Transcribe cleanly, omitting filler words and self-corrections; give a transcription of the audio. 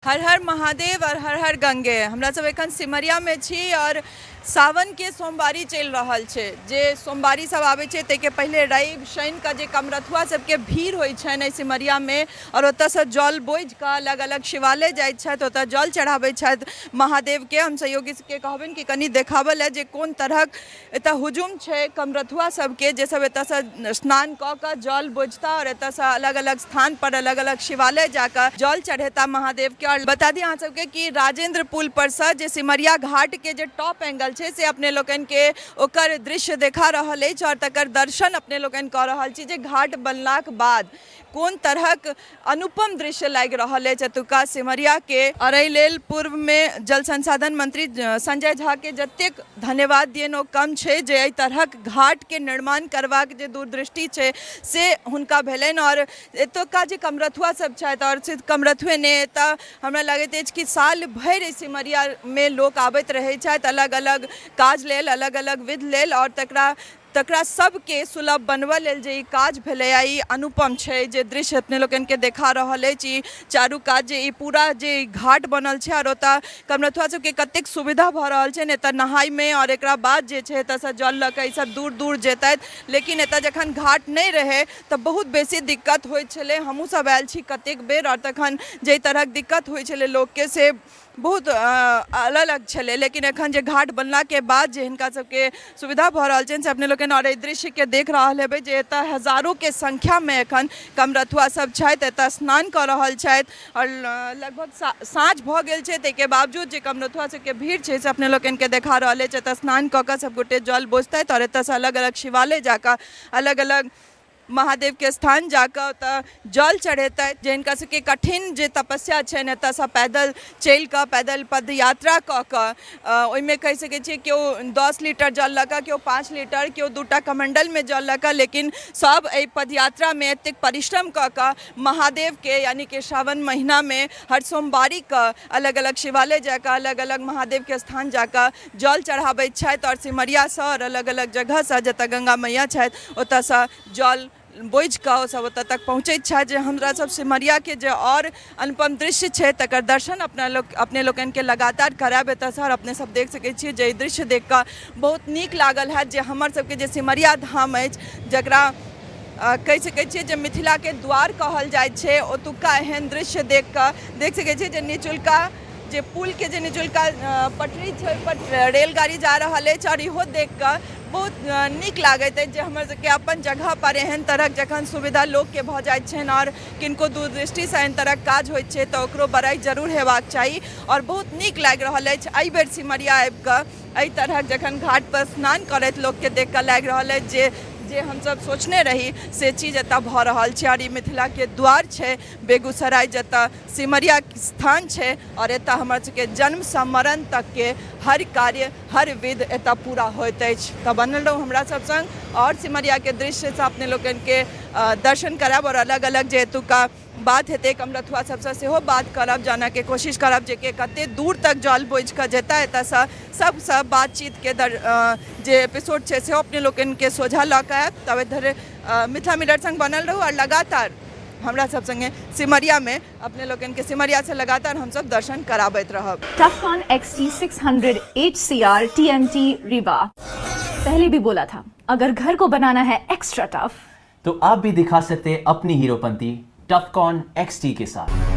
हर हर महादेव और हर हर गंगे। हमरा सब एखन सिमरिया में छी और सावन के सोमवारी चल रहा है। जे सोमवारी सब आवे छे तेके पहले रवि शनि का जे कमरथुआ सबके भीड़ होई छे ने सिमरिया में और ओत से जल बोझ का अलग अलग शिवालय जाय छथि, ओत जल चढ़ावे छथि महादेव के। हम सहयोगी के कहबन कि कनी देखावल है जे कोन तरहक एत हुजूम छे कमरथुआ सबके, जे सब एत से स्नान क के जल बोझता और एत से अलग अलग स्थान पर अलग अलग शिवालय जाकर जल चढ़ेता महादेव के। और बता दी अहाँ सबके कि राजेंद्र पुल पर से जे सिमरिया घाट के जे टॉप एंगल से अपने लोगन के ओकर दृश्य देखा रहल है और तकर दर्शन अपने लोगन कर रहल छी जे घाट बनलाक बाद कोन तरहक अनुपम दृश्य लाग रहल है एतुका सिमरिया के। और एहि लेल पूर्व में जल संसाधन मंत्री संजय झा के जतेक धन्यवाद दियन ओ कम छे जे एहि तरहक घाट के निर्माण करबाक जे दूरदृष्टि छे से हुनका भेलनि। और एतुका जे कमरथुआ सब छथि और सिर्फ कमरथुए ने एतऽ हमरा लगैत अछि कि साल भरि सिमरिया में लोक आबैत रहै छथि अलग अलग काज लेल, अलग अलग विध लेल और तकरा सबके सुलभ बनबा लेल जे काज भेलै ई अनुपम छै। जे दृश्य अपने लोगन के देखा रहल अछि चारू काज जे ई पूरा जे घाट बनल छै और ओतऽ कमरथुआ सबके कतेक सुविधा भऽ रहल छै एतऽ नहाय में और एकरा बाद जे छै एतऽसँ जल लऽ कऽ ई सब दूर दूर जेतथि। लेकिन एतऽ जखन घाट नहीं रहे तऽ बहुत बेसी दिक्कत होइत छलै। हमहूँ सब आयल छी कतेक बेर और तखन जे तरहक दिक्कत होइत छलै लोकके से बहुत अलग छलै। लेकिन एखन जे घाट बनला के बाद जे हिनका सबके सुविधा भऽ रहल छनि से अपने लोगन और दृश्य के देख रहल हेबै जे एतऽ हजारों के संख्या में एखन कमरथुआ सब छथि, एतऽ स्नान कऽ रहल छथि और लगभग साँझ भऽ गेल छै ताहिके बावजूद जे कमरथुआ सबके भीड़ छै से अपने लोगन के देखा रहल अछि। एतऽ स्नान कऽ कऽ सब गोटे जल बोझतथि और एतऽ से अलग अलग शिवालय जाकर अलग अलग महादेव के स्थान जाकर जल चढ़ेतथि। जे हिनका सबके कठिन जे तपस्या छनि एतऽ से पैदल चलि कऽ पैदल पद यात्रा कऽ कऽ ओहिमे कहि सकै छियै केओ 10 लीटर जल लऽ कऽ, केओ 5 लीटर, केओ 2टा कमंडल में जल लऽ कऽ, लेकिन सब एहि पदयात्रा में एतेक परिश्रम कऽ कऽ महादेव के यानी कि श्रावण महीना में हर सोमवारी कऽ अलग अलग शिवालय जाकर अलग अलग महादेव के स्थान जाकर जल चढ़ाबैत छथि और सिमरिया से और अलग अलग जगह से जतऽ गंगा मैया छथि ओतऽ से जल बोझ कऽ सब ओतऽ तक पहुँचैत छथि। जे हमरा सब सिमरिया के जे और अनुपम दृश्य छै तकर दर्शन अपने लोगन के लगातार कराब एतऽ से और अपने सब देख सकै छियै जे दृश्य देख कऽ बहुत नीक लागल है। जे हमर सबके जे सिमरिया धाम अछि जकरा कहि सकै छियै जे मिथिला के द्वार कहल जाइ छै, ओतुका एहन दृश्य देख सकै छियै जे निचुलका जे पुल के जे निचुलका पटरी छै पर रेलगाड़ी जा रहल अछि और इहो देख कऽ बहुत नीक लागैत अछि जे हमर सबके अपन जगह पर एहन तरहक जखन सुविधा लोकके भऽ जाइत छनि और किनको दूरदृष्टि से एहन तरहक काज होइत छै तऽ ओकरो बड़ाई जरूर हेबाक चाही। और बहुत नीक लागि रहल अछि एहि बेर सिमरिया आबि कऽ एहि तरहक जखन घाट पर स्नान करैत लोकके देख कऽ लागि रहल अछि जे हम सब सोचने रही से चीज एतऽ भऽ रहल छै। और ई मिथिला के द्वार छै बेगूसराय जतऽ सिमरिया स्थान छै और एतऽ हमर सबके जन्म से मरण तक के हर कार्य हर विध एतऽ पूरा होइत अछि। तऽ बनल रहू हमरा सब संग और सिमरिया के दृश्य से अपने लोगन के दर्शन कराब और अलग अलग जे एतुका बात हेतै कमरथुआ सबसे सेहो बात करब, जाना के कोशिश करब जे के कते दूर तक जल बोझ कऽ जेता एतऽ से सबसँ बातचीत के जे एपिसोड छै से अपने लोगन के सोझा लऽ कऽ आयब। तब धरि मिथिला मिरर संग बनल रहू और लगातार हमरा सब संगे सिमरिया में अपने लोगन के सिमरिया से लगातार हम सब दर्शन कराबैत रहब। टफकॉन XT 600 HCR TMT रीवा। पहले भी बोला था अगर घर को बनाना है एक्स्ट्रा टफ तो आप भी दिखा सकते अपनी हीरोपंती टफकॉन XT के साथ।